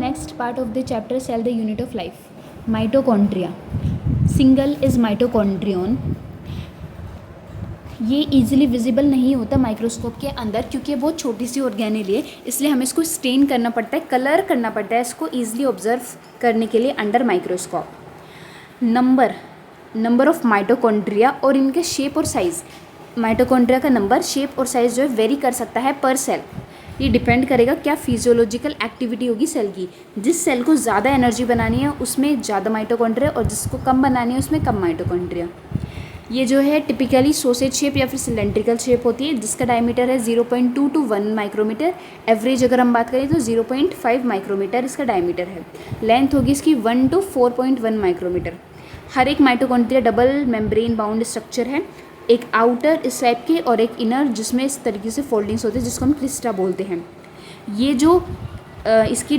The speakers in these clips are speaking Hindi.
Next part of the chapter, cell the unit of life. Mitochondria. Single is mitochondrion. ये इजीली विजिबल नहीं होता माइक्रोस्कोप के अंदर क्योंकि बहुत छोटी सी ऑर्गेनेल है, इसलिए हमें इसको स्टेन करना पड़ता है, कलर करना पड़ता है इसको ईजिली ऑब्जर्व करने के लिए under microscope. Number of mitochondria और इनके शेप और साइज़. माइटोकॉन्ड्रिया का नंबर, शेप और साइज़ जो है वेरी कर सकता है पर सेल. ये डिपेंड करेगा क्या फिजियोलॉजिकल एक्टिविटी होगी सेल की. जिस सेल को ज़्यादा एनर्जी बनानी है उसमें ज़्यादा माइटोकॉन्ड्रिया और जिसको कम बनानी है उसमें कम माइटोकॉन्ड्रिया. ये जो है टिपिकली सॉसेज शेप या फिर सिलेंड्रिकल शेप होती है जिसका डायमीटर है 0.2 to 1 माइक्रोमीटर. एवरेज अगर हम बात करें तो 0.5 माइक्रोमीटर इसका डायमीटर है. लेंथ होगी इसकी 1 to 4.1 माइक्रोमीटर. हर एक mitochondria double membrane bound structure है, एक आउटर इस टाइप के और एक इनर जिसमें इस तरीके से फोल्डिंग्स होते हैं जिसको हम क्रिस्टा बोलते हैं. ये जो इसकी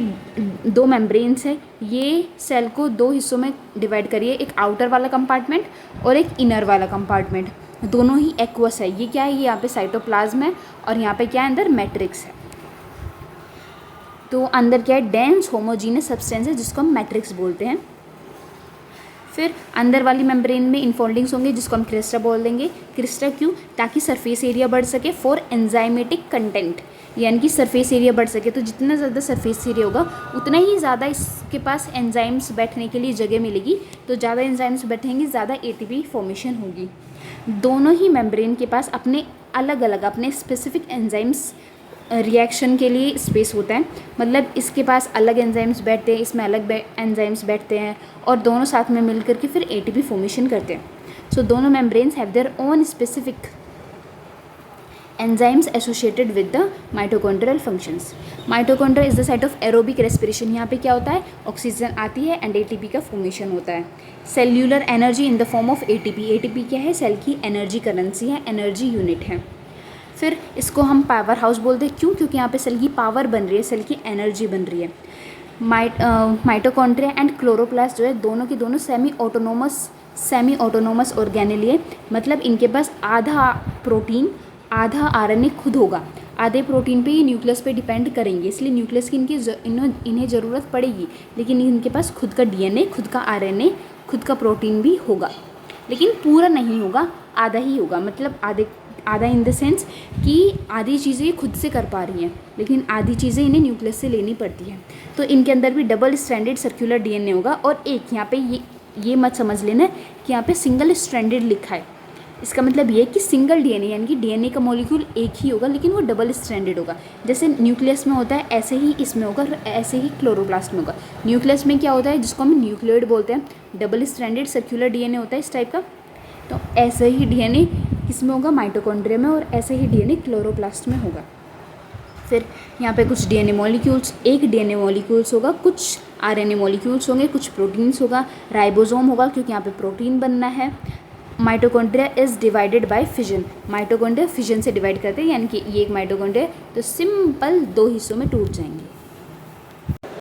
दो मेम्ब्रेन्स है ये सेल को दो हिस्सों में डिवाइड करिए, एक आउटर वाला कंपार्टमेंट और एक इनर वाला कंपार्टमेंट. दोनों ही एक्वस है. ये क्या है, ये यहाँ पे साइटोप्लाज्म है और यहाँ पे क्या है, अंदर मैट्रिक्स है. तो अंदर क्या है, डेंस होमोजीनियस सब्सटेंस है जिसको हम मैट्रिक्स बोलते हैं. फिर अंदर वाली मेम्ब्रेन में इनफोल्डिंग्स होंगे जिसको हम क्रिस्टा बोल देंगे. क्रिस्टा क्यों, ताकि सरफेस एरिया बढ़ सके फॉर एंजाइमेटिक कंटेंट, यानी कि सरफेस एरिया बढ़ सके. तो जितना ज़्यादा सरफेस एरिया होगा उतना ही ज़्यादा इसके पास एंजाइम्स बैठने के लिए जगह मिलेगी. तो ज़्यादा एंजाइम्स बैठेंगे ज़्यादा एटीपी फॉर्मेशन होगी. दोनों ही मेम्ब्रेन के पास अपने अलग अलग अपने स्पेसिफिक एंजाइम्स रिएक्शन के लिए स्पेस होता है. मतलब इसके पास अलग एंजाइम्स बैठते हैं, इसमें अलग एंजाइम्स बैठते हैं और दोनों साथ में मिल करके फिर एटीपी फॉर्मेशन करते हैं. सो दोनों membranes have their own specific enzymes associated with the mitochondrial functions. Mitochondria is the site of aerobic respiration. यहाँ पे क्या होता है, ऑक्सीजन आती है एंड एटीपी का फॉर्मेशन होता है. Cellular energy in the form of ATP. ATP क्या है, सेल की एनर्जी करेंसी है, एनर्जी यूनिट है. फिर इसको हम पावर हाउस बोलते हैं. क्यों, क्योंकि यहाँ पे सेल की पावर बन रही है, सेल की एनर्जी बन रही है. माइटोकॉन्ड्रिया एंड क्लोरोप्लास्ट जो है दोनों की दोनों सेमी ऑटोनोमस ऑर्गेनेल है. मतलब इनके पास आधा प्रोटीन आधा आरएनए खुद होगा. आधे प्रोटीन पे ये न्यूक्लियस पे डिपेंड करेंगे, इसलिए न्यूक्लियस की इन्हें ज़रूरत पड़ेगी. लेकिन इनके पास खुद का डीएनए, खुद का आरएनए, खुद का प्रोटीन भी होगा. लेकिन पूरा नहीं होगा, आधा ही होगा. मतलब आधा इन द सेंस कि आधी चीज़ें ये खुद से कर पा रही हैं लेकिन आधी चीज़ें इन्हें न्यूक्लियस से लेनी पड़ती हैं. तो इनके अंदर भी डबल स्ट्रैंडेड सर्कुलर डीएनए होगा. और एक यहाँ पे ये मत समझ लेना कि यहाँ पे सिंगल स्ट्रैंडेड लिखा है. इसका मतलब ये है कि सिंगल डीएनए यानी कि डीएनए का मॉलिक्यूल एक ही होगा लेकिन वो डबल स्ट्रैंडेड होगा. जैसे न्यूक्लियस में होता है ऐसे ही इसमें होगा, ऐसे ही क्लोरोप्लास्ट में होगा. न्यूक्लियस में क्या होता है जिसको हम न्यूक्लियोइड बोलते हैं, डबल स्ट्रैंडेड सर्कुलर डीएनए होता है इस टाइप का. तो ऐसे ही डीएनए किसमें होगा, माइटोकॉन्ड्रिया में, और ऐसे ही डीएनए क्लोरोप्लास्ट में होगा. फिर यहाँ पे कुछ डीएनए मॉलिक्यूल्स, एक डीएनए मॉलिक्यूल्स होगा, कुछ आरएनए मॉलिक्यूल्स होंगे, कुछ प्रोटीन्स होगा, राइबोसोम होगा क्योंकि यहाँ पे प्रोटीन बनना है. Mitochondria is divided by fission. Mitochondria fission से डिवाइड करते हैं, यानी कि ये एक माइटोकॉन्ड्रिया तो सिंपल दो हिस्सों में टूट जाएंगे.